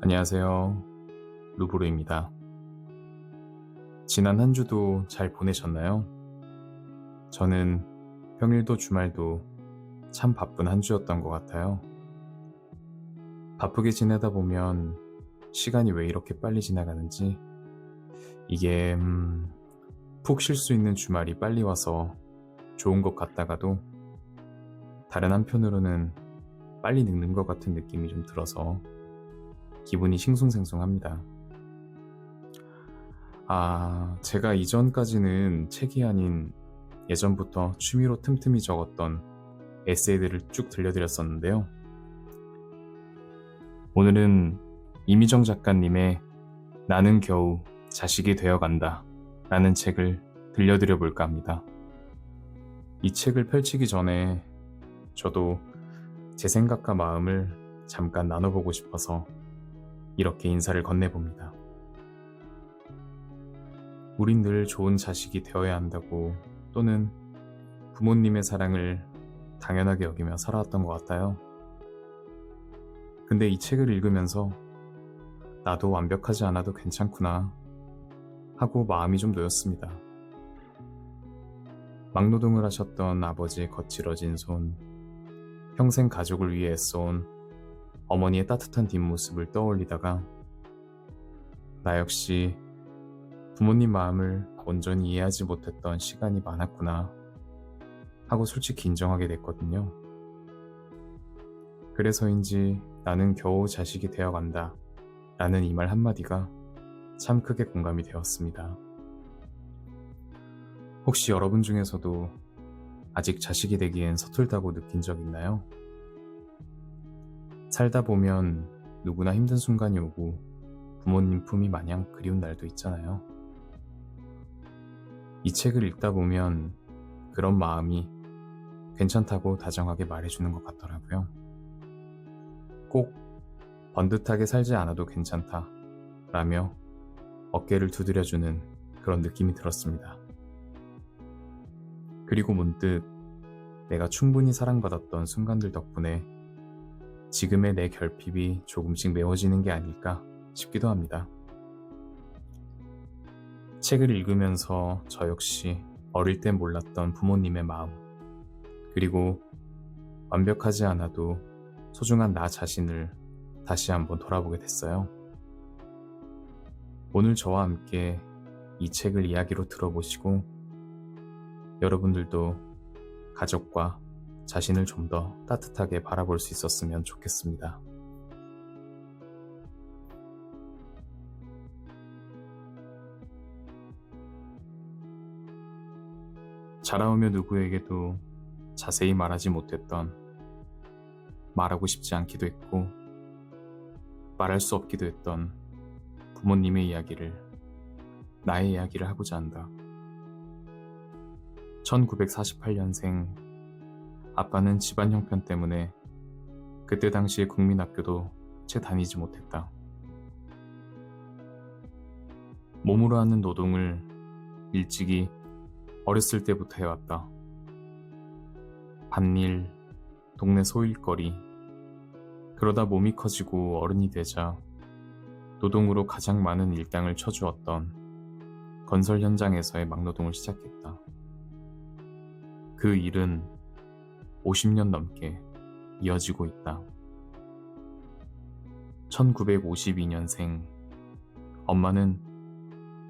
안녕하세요. 루브르입니다. 지난 한 주도 잘 보내셨나요? 저는 평일도 주말도 참 바쁜 한 주였던 것 같아요. 바쁘게 지내다 보면 시간이 왜 이렇게 빨리 지나가는지, 이게 푹 쉴 수 있는 주말이 빨리 와서 좋은 것 같다가도 다른 한편으로는 빨리 늙는 것 같은 느낌이 좀 들어서 기분이 싱숭생숭합니다. 제가 이전까지는 책이 아닌 예전부터 취미로 틈틈이 적었던 에세이들을 쭉 들려드렸었는데요. 오늘은 이미정 작가님의 나는 겨우 자식이 되어간다 라는 책을 들려드려 볼까 합니다. 이 책을 펼치기 전에 저도 제 생각과 마음을 잠깐 나눠보고 싶어서 이렇게 인사를 건네봅니다. 우린 늘 좋은 자식이 되어야 한다고, 또는 부모님의 사랑을 당연하게 여기며 살아왔던 것 같아요. 근데 이 책을 읽으면서 나도 완벽하지 않아도 괜찮구나 하고 마음이 좀 놓였습니다. 막노동을 하셨던 아버지의 거칠어진 손, 평생 가족을 위해 애써온 어머니의 따뜻한 뒷모습을 떠올리다가 나 역시 부모님 마음을 온전히 이해하지 못했던 시간이 많았구나 하고 솔직히 인정하게 됐거든요. 그래서인지 나는 겨우 자식이 되어간다 라는 이 말 한마디가 참 크게 공감이 되었습니다. 혹시 여러분 중에서도 아직 자식이 되기엔 서툴다고 느낀 적 있나요? 살다 보면 누구나 힘든 순간이 오고 부모님 품이 마냥 그리운 날도 있잖아요. 이 책을 읽다 보면 그런 마음이 괜찮다고 다정하게 말해주는 것 같더라고요. 꼭 번듯하게 살지 않아도 괜찮다 라며 어깨를 두드려주는 그런 느낌이 들었습니다. 그리고 문득 내가 충분히 사랑받았던 순간들 덕분에 지금의 내 결핍이 조금씩 메워지는 게 아닐까 싶기도 합니다. 책을 읽으면서 저 역시 어릴 때 몰랐던 부모님의 마음, 그리고 완벽하지 않아도 소중한 나 자신을 다시 한번 돌아보게 됐어요. 오늘 저와 함께 이 책을 이야기로 들어보시고 여러분들도 가족과 자신을 좀 더 따뜻하게 바라볼 수 있었으면 좋겠습니다. 자라오며 누구에게도 자세히 말하지 못했던, 말하고 싶지 않기도 했고 말할 수 없기도 했던 부모님의 이야기를, 나의 이야기를 하고자 한다. 1948년생, 아빠는 집안 형편 때문에 그때 당시에 국민학교도 채 다니지 못했다. 몸으로 하는 노동을 일찍이 어렸을 때부터 해왔다. 밭일, 동네 소일거리, 그러다 몸이 커지고 어른이 되자 노동으로 가장 많은 일당을 쳐주었던 건설 현장에서의 막노동을 시작했다. 그 일은 50년 넘게 이어지고 있다. 1952년생, 엄마는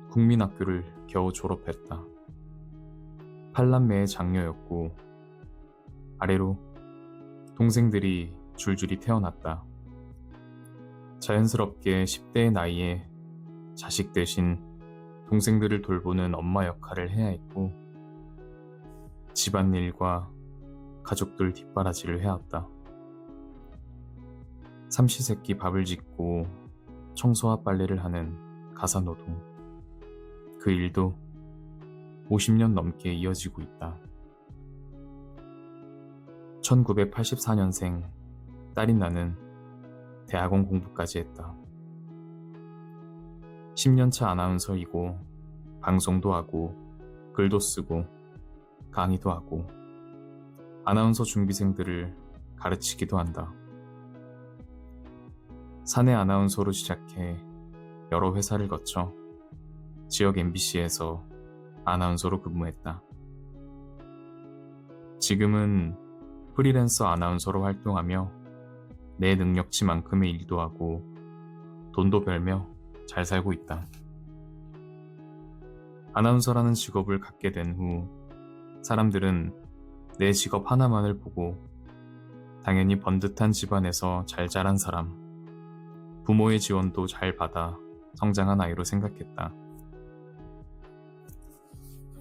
국민학교를 겨우 졸업했다. 8남매의 장녀였고 아래로 동생들이 줄줄이 태어났다. 자연스럽게 10대의 나이에 자식 대신 동생들을 돌보는 엄마 역할을 해야 했고 집안일과 가족들 뒷바라지를 해왔다. 삼시세끼 밥을 짓고 청소와 빨래를 하는 가사노동, 그 일도 50년 넘게 이어지고 있다. 1984년생, 딸인 나는 대학원 공부까지 했다. 10년차 아나운서이고 방송도 하고 글도 쓰고 강의도 하고 아나운서 준비생들을 가르치기도 한다. 사내 아나운서로 시작해 여러 회사를 거쳐 지역 MBC에서 아나운서로 근무했다. 지금은 프리랜서 아나운서로 활동하며 내 능력치만큼의 일도 하고 돈도 벌며 잘 살고 있다. 아나운서라는 직업을 갖게 된 후 사람들은 내 직업 하나만을 보고 당연히 번듯한 집안에서 잘 자란 사람, 부모의 지원도 잘 받아 성장한 아이로 생각했다.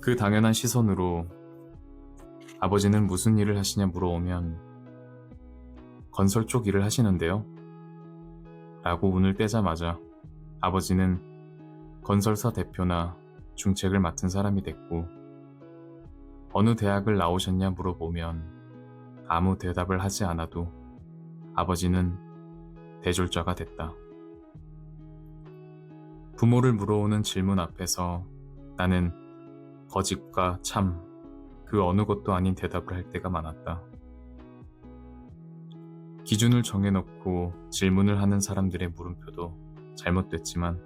그 당연한 시선으로 아버지는 무슨 일을 하시냐 물어오면 건설 쪽 일을 하시는데요? 라고 운을 떼자마자 아버지는 건설사 대표나 중책을 맡은 사람이 됐고, 어느 대학을 나오셨냐 물어보면 아무 대답을 하지 않아도 아버지는 대졸자가 됐다. 부모를 물어오는 질문 앞에서 나는 거짓과 참, 그 어느 것도 아닌 대답을 할 때가 많았다. 기준을 정해놓고 질문을 하는 사람들의 물음표도 잘못됐지만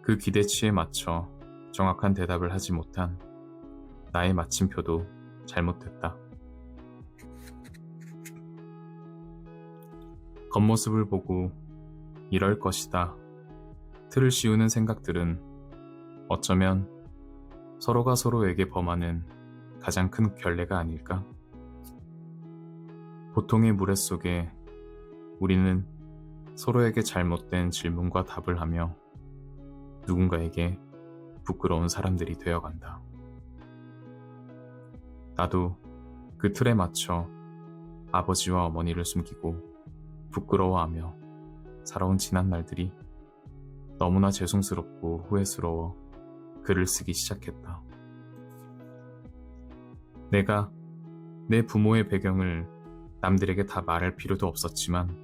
그 기대치에 맞춰 정확한 대답을 하지 못한 나의 마침표도 잘못됐다. 겉모습을 보고 이럴 것이다 틀을 씌우는 생각들은 어쩌면 서로가 서로에게 범하는 가장 큰 결례가 아닐까? 보통의 무례 속에 우리는 서로에게 잘못된 질문과 답을 하며 누군가에게 부끄러운 사람들이 되어간다. 나도 그 틀에 맞춰 아버지와 어머니를 숨기고 부끄러워하며 살아온 지난 날들이 너무나 죄송스럽고 후회스러워 글을 쓰기 시작했다. 내가 내 부모의 배경을 남들에게 다 말할 필요도 없었지만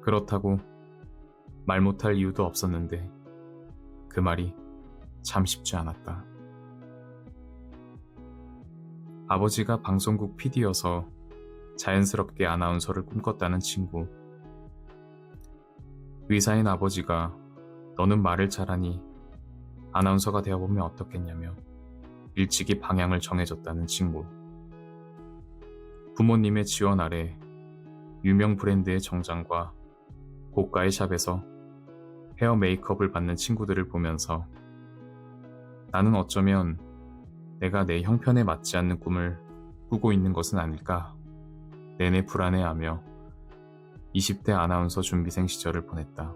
그렇다고 말 못할 이유도 없었는데 그 말이 참 쉽지 않았다. 아버지가 방송국 PD여서 자연스럽게 아나운서를 꿈꿨다는 친구, 의사인 아버지가 너는 말을 잘하니 아나운서가 되어보면 어떻겠냐며 일찍이 방향을 정해줬다는 친구, 부모님의 지원 아래 유명 브랜드의 정장과 고가의 샵에서 헤어 메이크업을 받는 친구들을 보면서 나는 어쩌면 내가 내 형편에 맞지 않는 꿈을 꾸고 있는 것은 아닐까 내내 불안해하며 20대 아나운서 준비생 시절을 보냈다.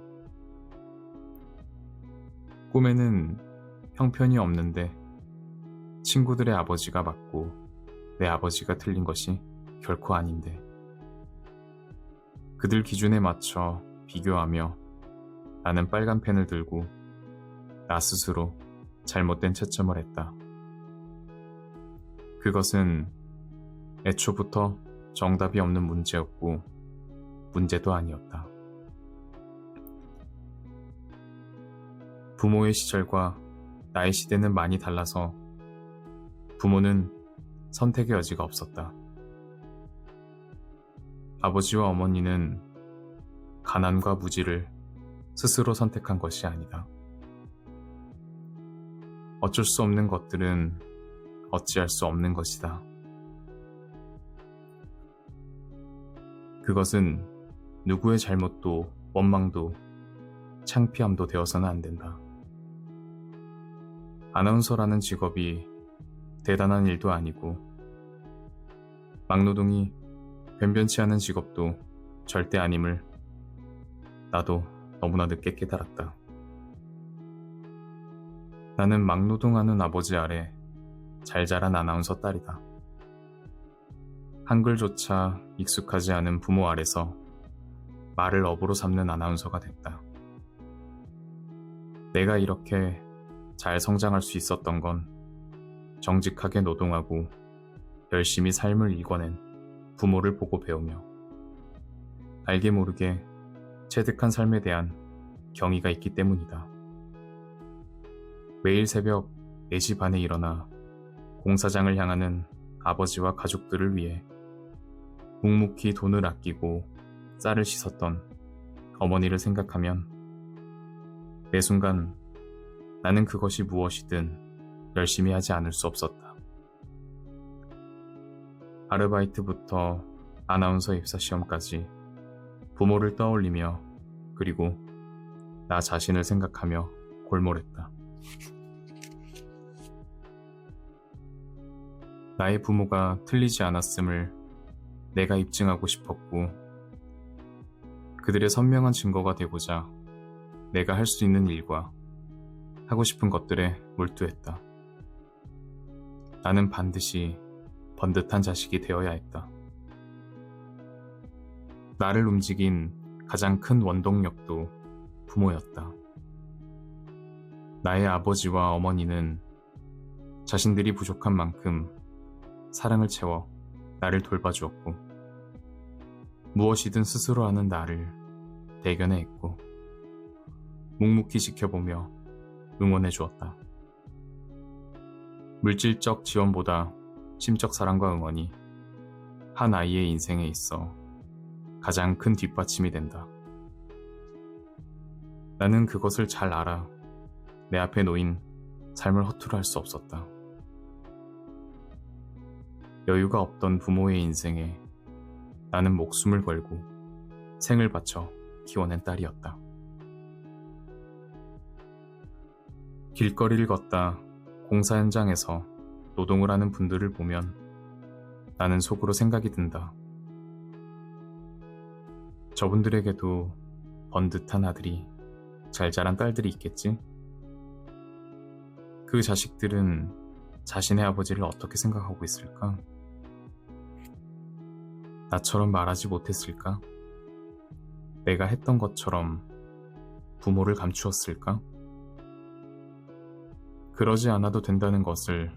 꿈에는 형편이 없는데 친구들의 아버지가 맞고 내 아버지가 틀린 것이 결코 아닌데 그들 기준에 맞춰 비교하며 나는 빨간 펜을 들고 나 스스로 잘못된 채점을 했다. 그것은 애초부터 정답이 없는 문제였고 문제도 아니었다. 부모의 시절과 나의 시대는 많이 달라서 부모는 선택의 여지가 없었다. 아버지와 어머니는 가난과 무지를 스스로 선택한 것이 아니다. 어쩔 수 없는 것들은 어찌할 수 없는 것이다. 그것은 누구의 잘못도 원망도 창피함도 되어서는 안 된다. 아나운서라는 직업이 대단한 일도 아니고 막노동이 변변치 않은 직업도 절대 아님을 나도 너무나 늦게 깨달았다. 나는 막노동하는 아버지 아래 잘 자란 아나운서 딸이다. 한글조차 익숙하지 않은 부모 아래서 말을 업으로 삼는 아나운서가 됐다. 내가 이렇게 잘 성장할 수 있었던 건 정직하게 노동하고 열심히 삶을 일궈낸 부모를 보고 배우며 알게 모르게 체득한 삶에 대한 경의가 있기 때문이다. 매일 새벽 4시 반에 일어나 공사장을 향하는 아버지와 가족들을 위해 묵묵히 돈을 아끼고 쌀을 씻었던 어머니를 생각하면 매 순간 나는 그것이 무엇이든 열심히 하지 않을 수 없었다. 아르바이트부터 아나운서 입사 시험까지 부모를 떠올리며 그리고 나 자신을 생각하며 골몰했다. 나의 부모가 틀리지 않았음을 내가 입증하고 싶었고 그들의 선명한 증거가 되고자 내가 할 수 있는 일과 하고 싶은 것들에 몰두했다. 나는 반드시 번듯한 자식이 되어야 했다. 나를 움직인 가장 큰 원동력도 부모였다. 나의 아버지와 어머니는 자신들이 부족한 만큼 사랑을 채워 나를 돌봐주었고 무엇이든 스스로 하는 나를 대견해 했고 묵묵히 지켜보며 응원해 주었다. 물질적 지원보다 심적 사랑과 응원이 한 아이의 인생에 있어 가장 큰 뒷받침이 된다. 나는 그것을 잘 알아 내 앞에 놓인 삶을 허투루 할 수 없었다. 여유가 없던 부모의 인생에 나는 목숨을 걸고 생을 바쳐 키워낸 딸이었다. 길거리를 걷다 공사 현장에서 노동을 하는 분들을 보면 나는 속으로 생각이 든다. 저분들에게도 번듯한 아들이 잘 자란 딸들이 있겠지? 그 자식들은 자신의 아버지를 어떻게 생각하고 있을까? 나처럼 말하지 못했을까? 내가 했던 것처럼 부모를 감추었을까? 그러지 않아도 된다는 것을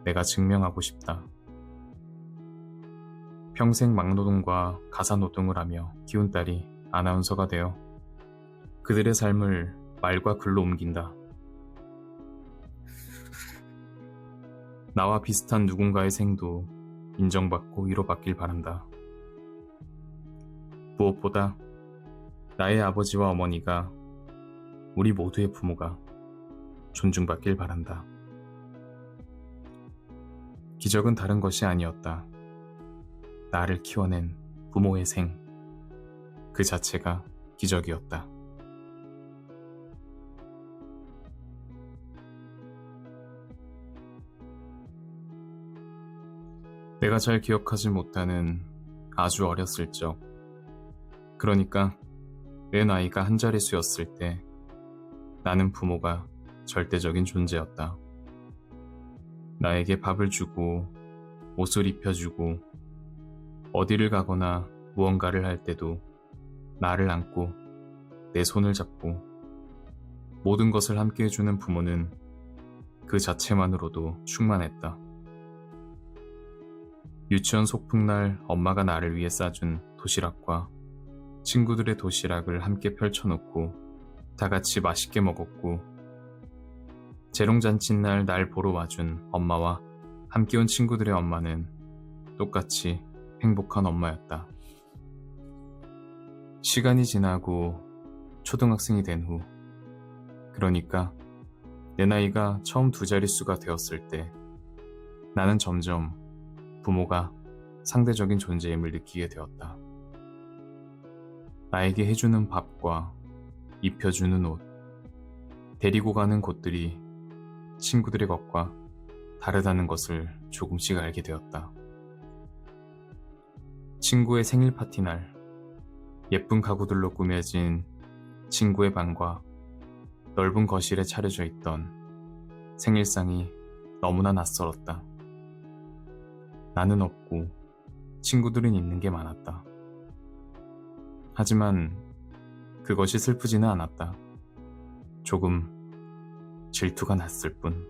내가 증명하고 싶다. 평생 막노동과 가사노동을 하며 키운 딸이 아나운서가 되어 그들의 삶을 말과 글로 옮긴다. 나와 비슷한 누군가의 생도 인정받고 위로받길 바란다. 무엇보다 나의 아버지와 어머니가 우리 모두의 부모가 존중받길 바란다. 기적은 다른 것이 아니었다. 나를 키워낸 부모의 생, 그 자체가 기적이었다. 내가 잘 기억하지 못하는 아주 어렸을 적, 그러니까 내 나이가 한 자릿수였을 때 나는 부모가 절대적인 존재였다. 나에게 밥을 주고 옷을 입혀주고 어디를 가거나 무언가를 할 때도 나를 안고 내 손을 잡고 모든 것을 함께 해주는 부모는 그 자체만으로도 충만했다. 유치원 소풍날 엄마가 나를 위해 싸준 도시락과 친구들의 도시락을 함께 펼쳐놓고 다 같이 맛있게 먹었고 재롱잔치날 날 보러 와준 엄마와 함께 온 친구들의 엄마는 똑같이 행복한 엄마였다. 시간이 지나고 초등학생이 된 후, 그러니까 내 나이가 처음 두 자릿수가 되었을 때 나는 점점 부모가 상대적인 존재임을 느끼게 되었다. 나에게 해주는 밥과 입혀주는 옷, 데리고 가는 곳들이 친구들의 것과 다르다는 것을 조금씩 알게 되었다. 친구의 생일 파티날, 예쁜 가구들로 꾸며진 친구의 방과 넓은 거실에 차려져 있던 생일상이 너무나 낯설었다. 나는 없고 친구들은 있는 게 많았다. 하지만 그것이 슬프지는 않았다. 조금 질투가 났을 뿐.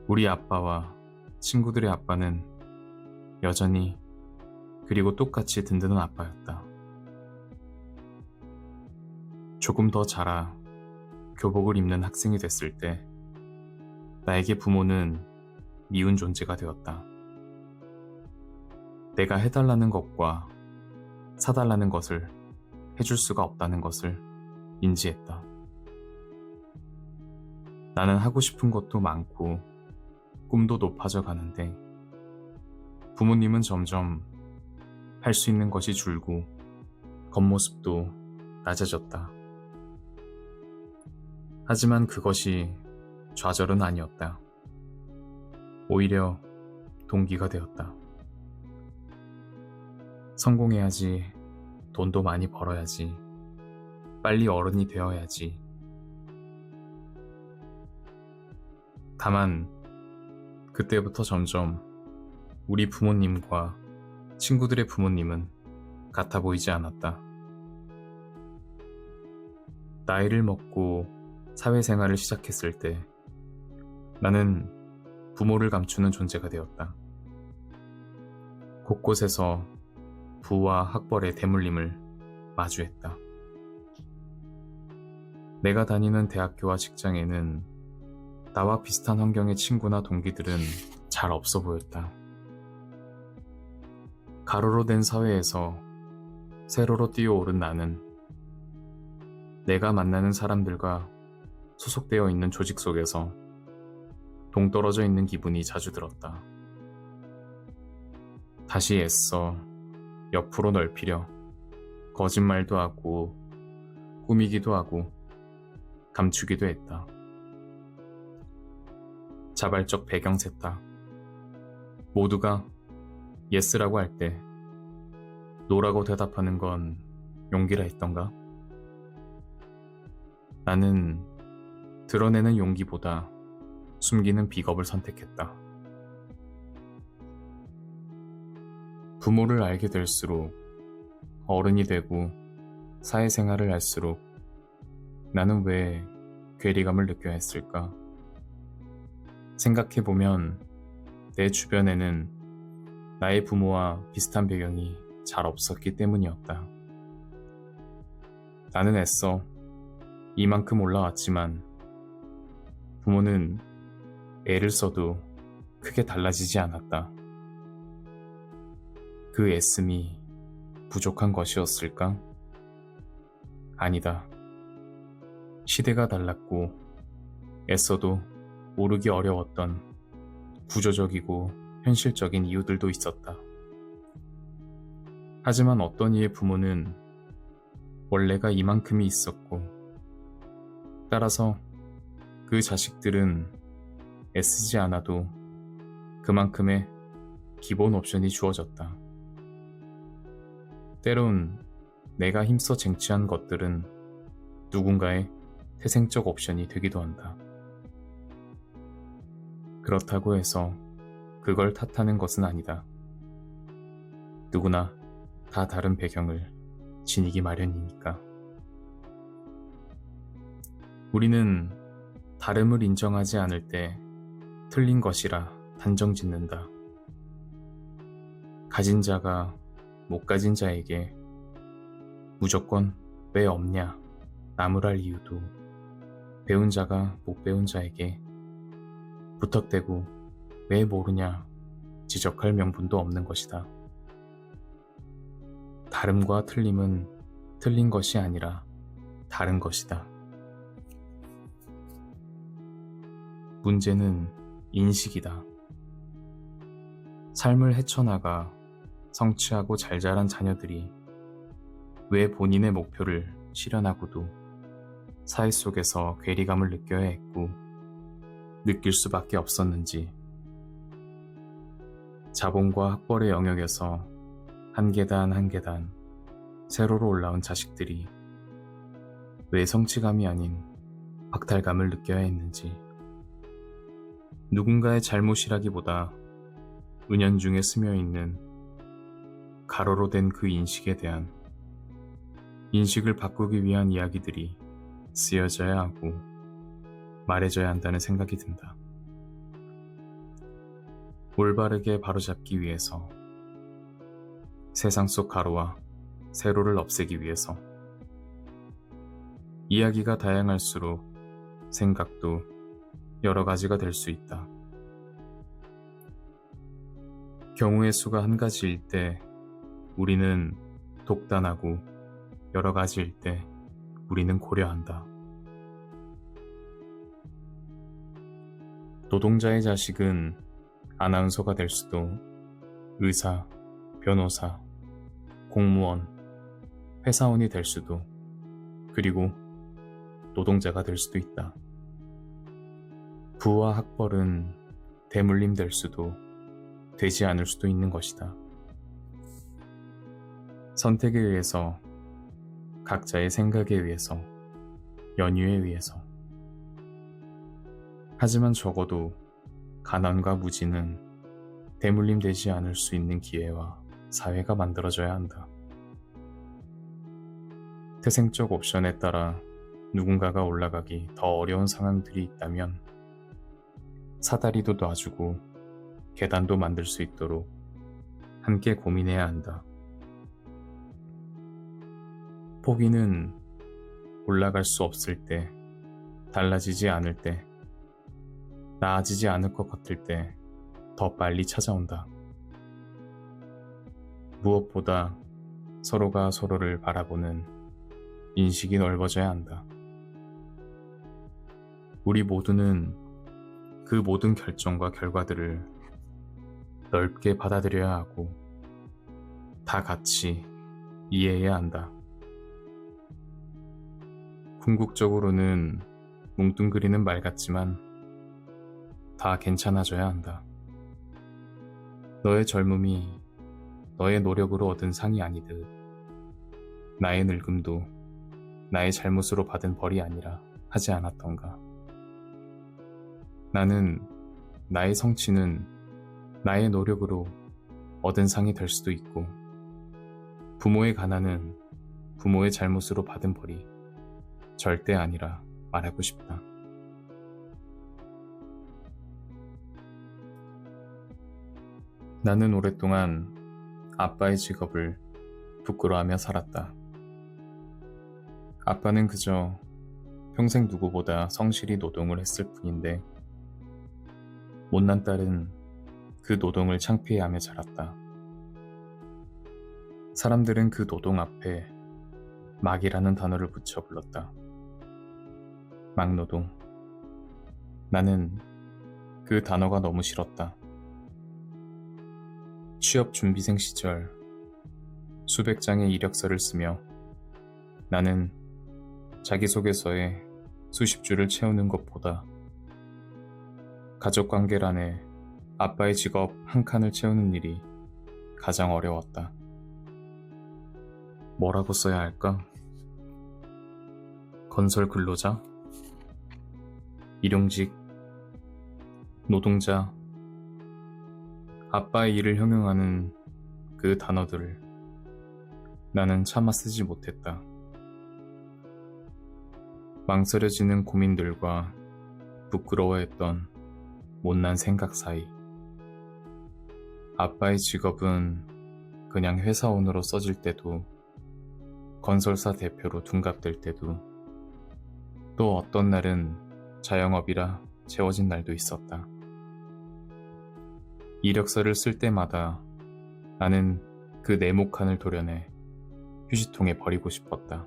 우리 아빠와 친구들의 아빠는 여전히 그리고 똑같이 든든한 아빠였다. 조금 더 자라 교복을 입는 학생이 됐을 때 나에게 부모는 미운 존재가 되었다. 내가 해달라는 것과 사달라는 것을 해줄 수가 없다는 것을 인지했다. 나는 하고 싶은 것도 많고 꿈도 높아져 가는데 부모님은 점점 할 수 있는 것이 줄고 겉모습도 낮아졌다. 하지만 그것이 좌절은 아니었다. 오히려 동기가 되었다. 성공해야지, 돈도 많이 벌어야지, 빨리 어른이 되어야지. 다만 그때부터 점점 우리 부모님과 친구들의 부모님은 같아 보이지 않았다. 나이를 먹고 사회생활을 시작했을 때 나는 부모를 감추는 존재가 되었다. 곳곳에서 부와 학벌의 대물림을 마주했다. 내가 다니는 대학교와 직장에는 나와 비슷한 환경의 친구나 동기들은 잘 없어 보였다. 가로로 된 사회에서 세로로 뛰어오른 나는 내가 만나는 사람들과 소속되어 있는 조직 속에서 동떨어져 있는 기분이 자주 들었다. 다시 애써 옆으로 넓히려 거짓말도 하고 꾸미기도 하고 감추기도 했다. 자발적 배경 셌다. 모두가 예스라고 할 때 노라고 대답하는 건 용기라 했던가? 나는 드러내는 용기보다 숨기는 비겁을 선택했다. 부모를 알게 될수록 어른이 되고 사회생활을 할수록 나는 왜 괴리감을 느껴야 했을까? 생각해보면 내 주변에는 나의 부모와 비슷한 배경이 잘 없었기 때문이었다. 나는 애써 이만큼 올라왔지만 부모는 애를 써도 크게 달라지지 않았다. 그 애씀이 부족한 것이었을까? 아니다. 시대가 달랐고 애써도 오르기 어려웠던 구조적이고 현실적인 이유들도 있었다. 하지만 어떤 이의 부모는 원래가 이만큼이 있었고 따라서 그 자식들은 애쓰지 않아도 그만큼의 기본 옵션이 주어졌다. 때론 내가 힘써 쟁취한 것들은 누군가의 태생적 옵션이 되기도 한다. 그렇다고 해서 그걸 탓하는 것은 아니다. 누구나 다 다른 배경을 지니기 마련이니까. 우리는 다름을 인정하지 않을 때 틀린 것이라 단정 짓는다. 가진 자가 못 가진 자에게 무조건 왜 없냐 나무랄 이유도 배운 자가 못 배운 자에게 부탁대고 왜 모르냐 지적할 명분도 없는 것이다. 다름과 틀림은 틀린 것이 아니라 다른 것이다. 문제는 인식이다. 삶을 헤쳐나가 성취하고 잘 자란 자녀들이 왜 본인의 목표를 실현하고도 사회 속에서 괴리감을 느껴야 했고 느낄 수밖에 없었는지, 자본과 학벌의 영역에서 한 계단 한 계단 세로로 올라온 자식들이 왜 성취감이 아닌 박탈감을 느껴야 했는지, 누군가의 잘못이라기보다 은연중에 스며있는 가로로 된 그 인식에 대한 인식을 바꾸기 위한 이야기들이 쓰여져야 하고 말해져야 한다는 생각이 든다. 올바르게 바로잡기 위해서, 세상 속 가로와 세로를 없애기 위해서. 이야기가 다양할수록 생각도 여러 가지가 될 수 있다. 경우의 수가 한 가지일 때 우리는 독단하고 여러 가지일 때 우리는 고려한다. 노동자의 자식은 아나운서가 될 수도, 의사, 변호사, 공무원, 회사원이 될 수도, 그리고 노동자가 될 수도 있다. 부와 학벌은 대물림 될 수도, 되지 않을 수도 있는 것이다. 선택에 의해서, 각자의 생각에 의해서, 연유에 의해서. 하지만 적어도 가난과 무지는 대물림 되지 않을 수 있는 기회와 사회가 만들어져야 한다. 태생적 옵션에 따라 누군가가 올라가기 더 어려운 상황들이 있다면 사다리도 놔주고 계단도 만들 수 있도록 함께 고민해야 한다. 포기는 올라갈 수 없을 때, 달라지지 않을 때, 나아지지 않을 것 같을 때 더 빨리 찾아온다. 무엇보다 서로가 서로를 바라보는 인식이 넓어져야 한다. 우리 모두는 그 모든 결정과 결과들을 넓게 받아들여야 하고 다 같이 이해해야 한다. 궁극적으로는 뭉뚱그리는 말 같지만 다 괜찮아져야 한다. 너의 젊음이 너의 노력으로 얻은 상이 아니듯 나의 늙음도 나의 잘못으로 받은 벌이 아니라 하지 않았던가. 나는 나의 성취는 나의 노력으로 얻은 상이 될 수도 있고 부모의 가난은 부모의 잘못으로 받은 벌이 절대 아니라 말하고 싶다. 나는 오랫동안 아빠의 직업을 부끄러워하며 살았다. 아빠는 그저 평생 누구보다 성실히 노동을 했을 뿐인데 못난 딸은 그 노동을 창피해하며 자랐다. 사람들은 그 노동 앞에 막이라는 단어를 붙여 불렀다. 막노동. 나는 그 단어가 너무 싫었다. 취업 준비생 시절 수백 장의 이력서를 쓰며 나는 자기소개서에 수십 줄을 채우는 것보다 가족관계란에 아빠의 직업 한 칸을 채우는 일이 가장 어려웠다. 뭐라고 써야 할까? 건설 근로자, 일용직, 노동자, 아빠의 일을 형용하는 그 단어들을 나는 차마 쓰지 못했다. 망설여지는 고민들과 부끄러워했던 못난 생각 사이 아빠의 직업은 그냥 회사원으로 써질 때도 건설사 대표로 둔갑될 때도 또 어떤 날은 자영업이라 채워진 날도 있었다. 이력서를 쓸 때마다 나는 그 네모칸을 도려내 휴지통에 버리고 싶었다.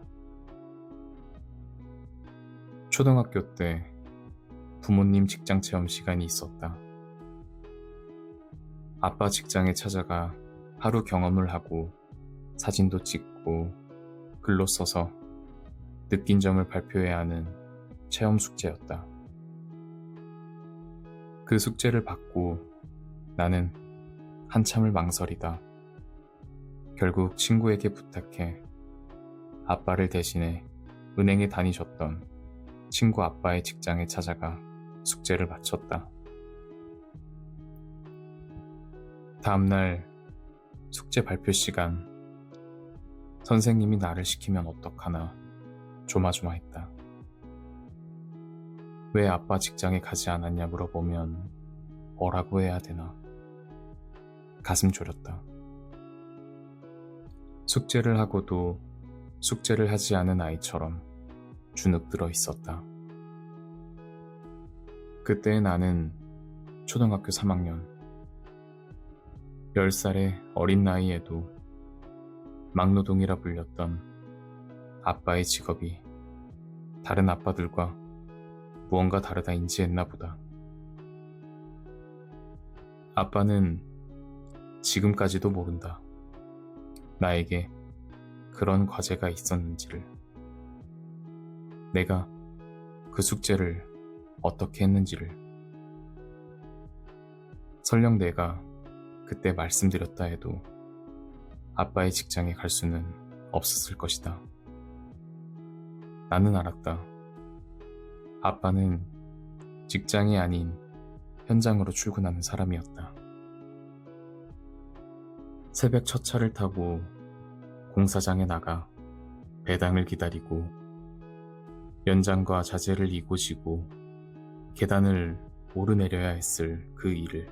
초등학교 때 부모님 직장 체험 시간이 있었다. 아빠 직장에 찾아가 하루 경험을 하고 사진도 찍고 글로 써서 느낀 점을 발표해야 하는 체험 숙제였다. 그 숙제를 받고 나는 한참을 망설이다 결국 친구에게 부탁해 아빠를 대신해 은행에 다니셨던 친구 아빠의 직장에 찾아가 숙제를 마쳤다. 다음날 숙제 발표 시간, 선생님이 나를 시키면 어떡하나 조마조마했다. 왜 아빠 직장에 가지 않았냐 물어보면 뭐라고 해야 되나. 가슴 졸였다. 숙제를 하고도 숙제를 하지 않은 아이처럼 주눅 들어 있었다. 그때 나는 초등학교 3학년. 10살의 어린 나이에도 막노동이라 불렸던 아빠의 직업이 다른 아빠들과 무언가 다르다 인지했나 보다. 아빠는 지금까지도 모른다. 나에게 그런 과제가 있었는지를. 내가 그 숙제를 어떻게 했는지를. 설령 내가 그때 말씀드렸다 해도 아빠의 직장에 갈 수는 없었을 것이다. 나는 알았다. 아빠는 직장이 아닌 현장으로 출근하는 사람이었다. 새벽 첫 차를 타고 공사장에 나가 배당을 기다리고 연장과 자재를 이고 지고 계단을 오르내려야 했을 그 일을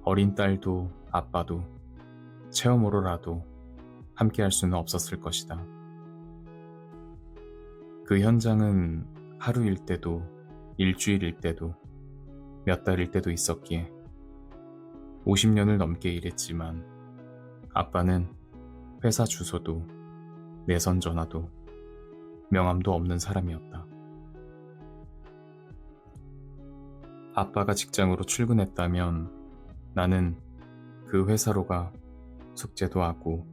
어린 딸도 아빠도 체험으로라도 함께 할 수는 없었을 것이다. 그 현장은 하루일 때도 일주일일 때도 몇 달일 때도 있었기에 50년을 넘게 일했지만 아빠는 회사 주소도 내선 전화도 명함도 없는 사람이었다. 아빠가 직장으로 출근했다면 나는 그 회사로 가 숙제도 하고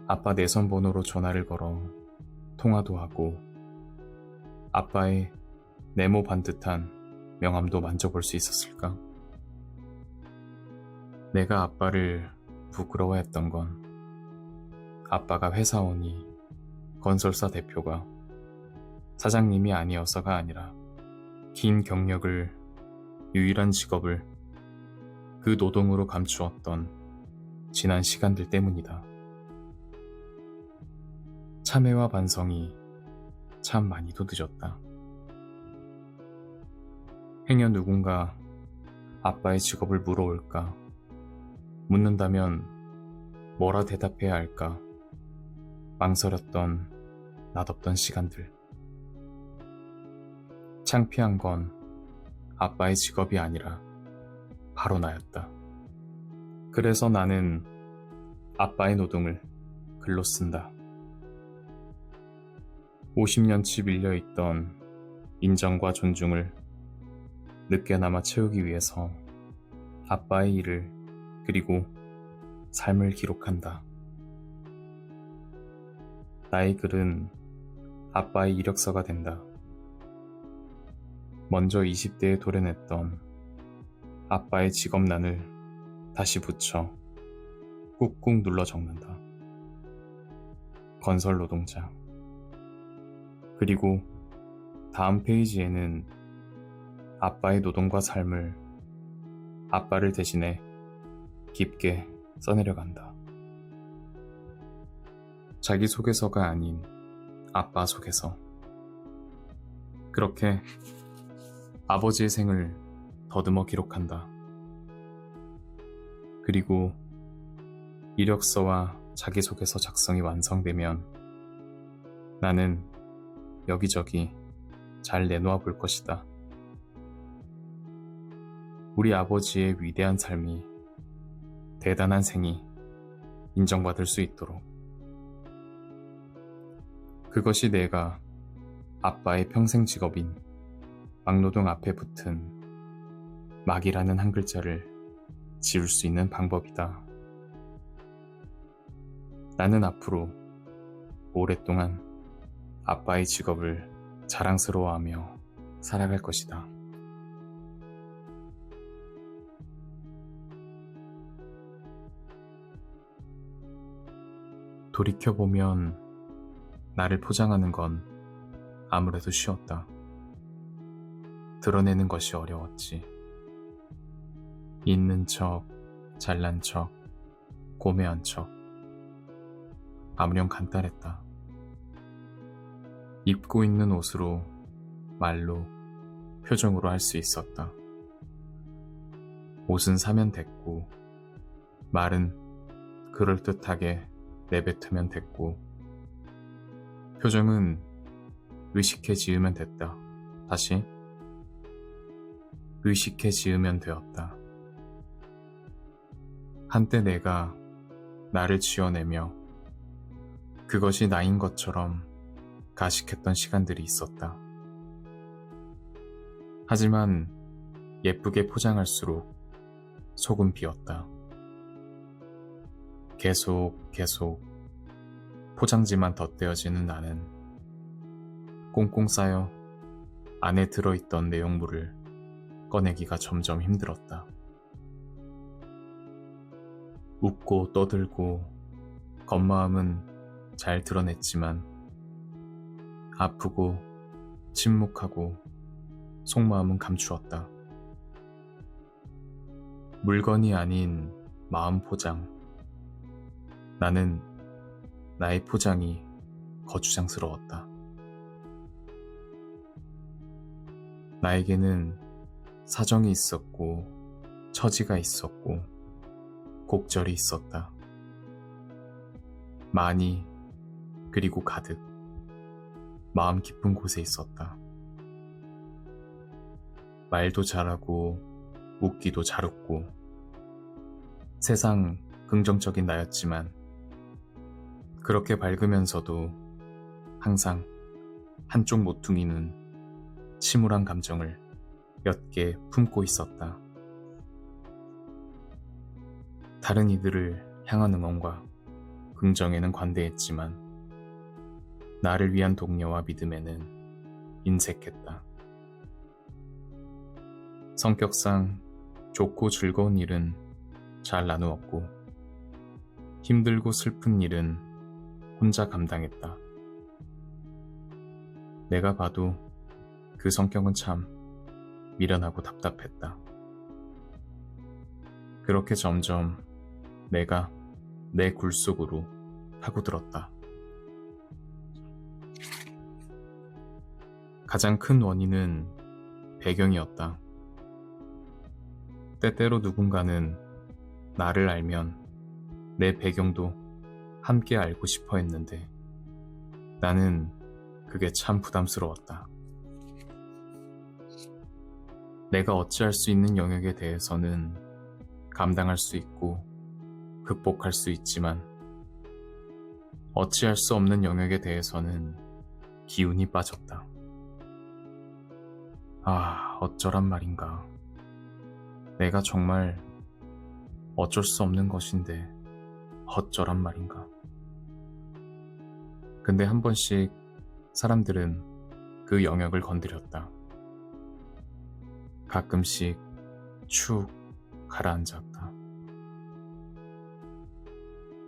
아빠 내선 번호로 전화를 걸어 통화도 하고 아빠의 네모 반듯한 명함도 만져볼 수 있었을까? 내가 아빠를 부끄러워했던 건 아빠가 회사원이 건설사 대표가 사장님이 아니어서가 아니라 긴 경력을 유일한 직업을 그 노동으로 감추었던 지난 시간들 때문이다. 참회와 반성이 참 많이도 늦었다. 행여 누군가 아빠의 직업을 물어올까? 묻는다면 뭐라 대답해야 할까? 망설였던 낯없던 시간들. 창피한 건 아빠의 직업이 아니라 바로 나였다. 그래서 나는 아빠의 노동을 글로 쓴다. 50년치 밀려있던 인정과 존중을 늦게나마 채우기 위해서 아빠의 일을 그리고 삶을 기록한다. 나의 글은 아빠의 이력서가 된다. 먼저 20대에 도려냈던 아빠의 직업란을 다시 붙여 꾹꾹 눌러 적는다. 건설 노동자. 그리고 다음 페이지에는 아빠의 노동과 삶을 아빠를 대신해 깊게 써내려간다. 자기소개서가 아닌 아빠 소개서. 그렇게 아버지의 생을 더듬어 기록한다. 그리고 이력서와 자기소개서 작성이 완성되면 나는 여기저기 잘 내놓아 볼 것이다. 우리 아버지의 위대한 삶이, 대단한 생이 인정받을 수 있도록. 그것이 내가 아빠의 평생 직업인 막노동 앞에 붙은 막이라는 한 글자를 지울 수 있는 방법이다. 나는 앞으로 오랫동안 아빠의 직업을 자랑스러워하며 살아갈 것이다. 돌이켜보면 나를 포장하는 건 아무래도 쉬웠다. 드러내는 것이 어려웠지. 있는 척, 잘난 척, 고매한 척. 아무렴 간단했다. 입고 있는 옷으로, 말로, 표정으로 할 수 있었다. 옷은 사면 됐고, 말은 그럴듯하게 내뱉으면 됐고, 표정은 의식해 지으면 됐다. 다시 의식해 지으면 되었다. 한때 내가 나를 쥐어내며 그것이 나인 것처럼 가식했던 시간들이 있었다. 하지만 예쁘게 포장할수록 속은 비었다. 계속 포장지만 덧대어지는 나는 꽁꽁 쌓여 안에 들어있던 내용물을 꺼내기가 점점 힘들었다. 웃고 떠들고 겉마음은 잘 드러냈지만 아프고 침묵하고 속마음은 감추었다. 물건이 아닌 마음 포장. 나는 나의 포장이 거추장스러웠다. 나에게는 사정이 있었고 처지가 있었고 곡절이 있었다. 많이 그리고 가득 마음 깊은 곳에 있었다. 말도 잘하고 웃기도 잘 웃고 세상 긍정적인 나였지만 그렇게 밝으면서도 항상 한쪽 모퉁이는 침울한 감정을 몇 개 품고 있었다. 다른 이들을 향한 응원과 긍정에는 관대했지만 나를 위한 독려와 믿음에는 인색했다. 성격상 좋고 즐거운 일은 잘 나누었고 힘들고 슬픈 일은 혼자 감당했다. 내가 봐도 그 성격은 참 미련하고 답답했다. 그렇게 점점 내가 내 굴 속으로 파고들었다. 가장 큰 원인은 배경이었다. 때때로 누군가는 나를 알면 내 배경도 함께 알고 싶어 했는데 나는 그게 참 부담스러웠다. 내가 어찌할 수 있는 영역에 대해서는 감당할 수 있고 극복할 수 있지만 어찌할 수 없는 영역에 대해서는 기운이 빠졌다. 어쩌란 말인가. 내가 정말 어쩔 수 없는 것인데 어쩌란 말인가. 근데 한 번씩 사람들은 그 영역을 건드렸다. 가끔씩 축 가라앉았다.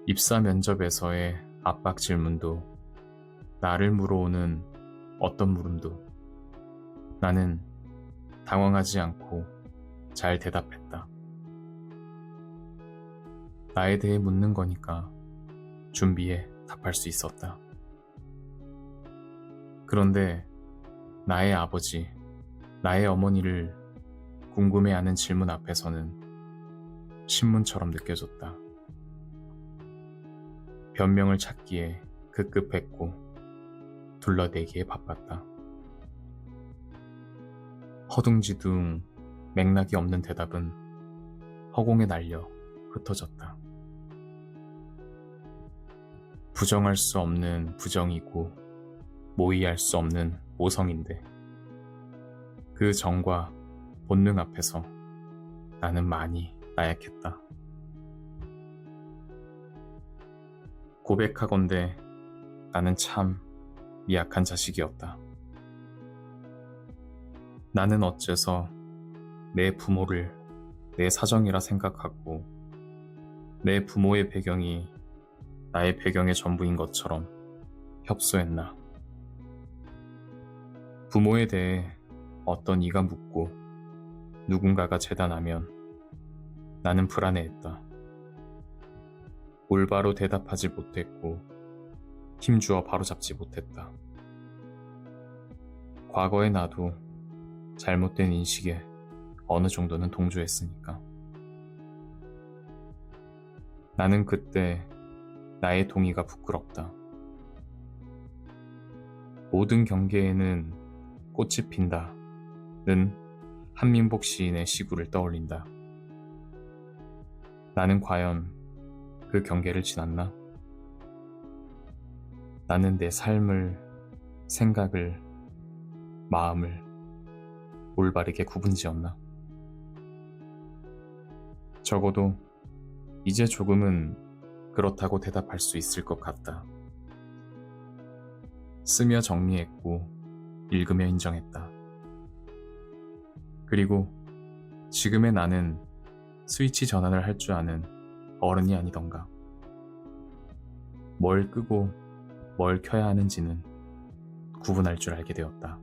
입사 면접에서의 압박 질문도 나를 물어오는 어떤 물음도 나는 당황하지 않고 잘 대답했다. 나에 대해 묻는 거니까 준비해 답할 수 있었다. 그런데 나의 아버지, 나의 어머니를 궁금해하는 질문 앞에서는 신문처럼 느껴졌다. 변명을 찾기에 급급했고 둘러대기에 바빴다. 허둥지둥 맥락이 없는 대답은 허공에 날려 흩어졌다. 부정할 수 없는 부정이고 모의할 수 없는 모성인데 그 정과 본능 앞에서 나는 많이 나약했다. 고백하건대 나는 참 미약한 자식이었다. 나는 어째서 내 부모를 내 사정이라 생각하고 내 부모의 배경이 나의 배경의 전부인 것처럼 협소했나. 부모에 대해 어떤 이가 묻고 누군가가 재단하면 나는 불안해했다. 올바로 대답하지 못했고 힘주어 바로잡지 못했다. 과거의 나도 잘못된 인식에 어느 정도는 동조했으니까. 나는 그때 나의 동의가 부끄럽다. 모든 경계에는 꽃이 핀다는 한민복 시인의 시구를 떠올린다. 나는 과연 그 경계를 지났나? 나는 내 삶을, 생각을, 마음을 올바르게 구분지었나? 적어도 이제 조금은 그렇다고 대답할 수 있을 것 같다. 쓰며 정리했고 읽으며 인정했다. 그리고 지금의 나는 스위치 전환을 할 줄 아는 어른이 아니던가. 뭘 끄고 뭘 켜야 하는지는 구분할 줄 알게 되었다.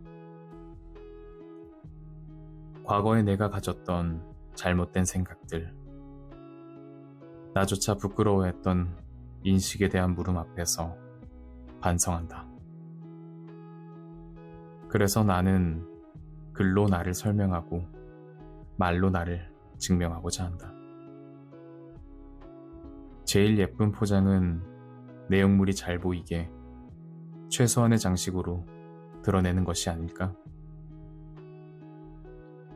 과거에 내가 가졌던 잘못된 생각들, 나조차 부끄러워했던 인식에 대한 물음 앞에서 반성한다. 그래서 나는 글로 나를 설명하고 말로 나를 증명하고자 한다. 제일 예쁜 포장은 내용물이 잘 보이게 최소한의 장식으로 드러내는 것이 아닐까?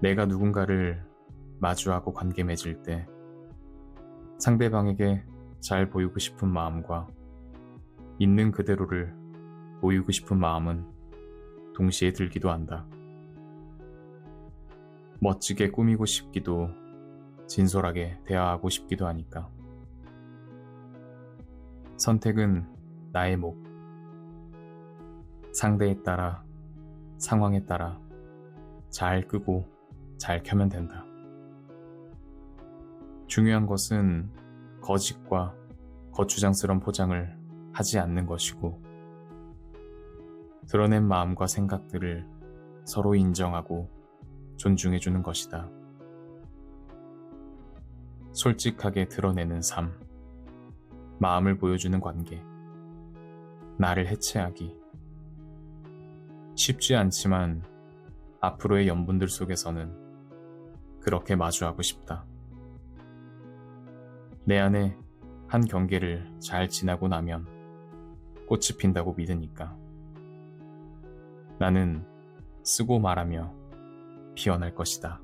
내가 누군가를 마주하고 관계 맺을 때 상대방에게 잘 보이고 싶은 마음과 있는 그대로를 보이고 싶은 마음은 동시에 들기도 한다. 멋지게 꾸미고 싶기도 진솔하게 대화하고 싶기도 하니까. 선택은 나의 몫. 상대에 따라, 상황에 따라 잘 끄고 잘 켜면 된다. 중요한 것은 거짓과 거추장스러운 포장을 하지 않는 것이고, 드러낸 마음과 생각들을 서로 인정하고 존중해주는 것이다. 솔직하게 드러내는 삶, 마음을 보여주는 관계, 나를 해체하기. 쉽지 않지만 앞으로의 연분들 속에서는 그렇게 마주하고 싶다. 내 안에 한 경계를 잘 지나고 나면 꽃이 핀다고 믿으니까. 나는 쓰고 말하며 피어날 것이다.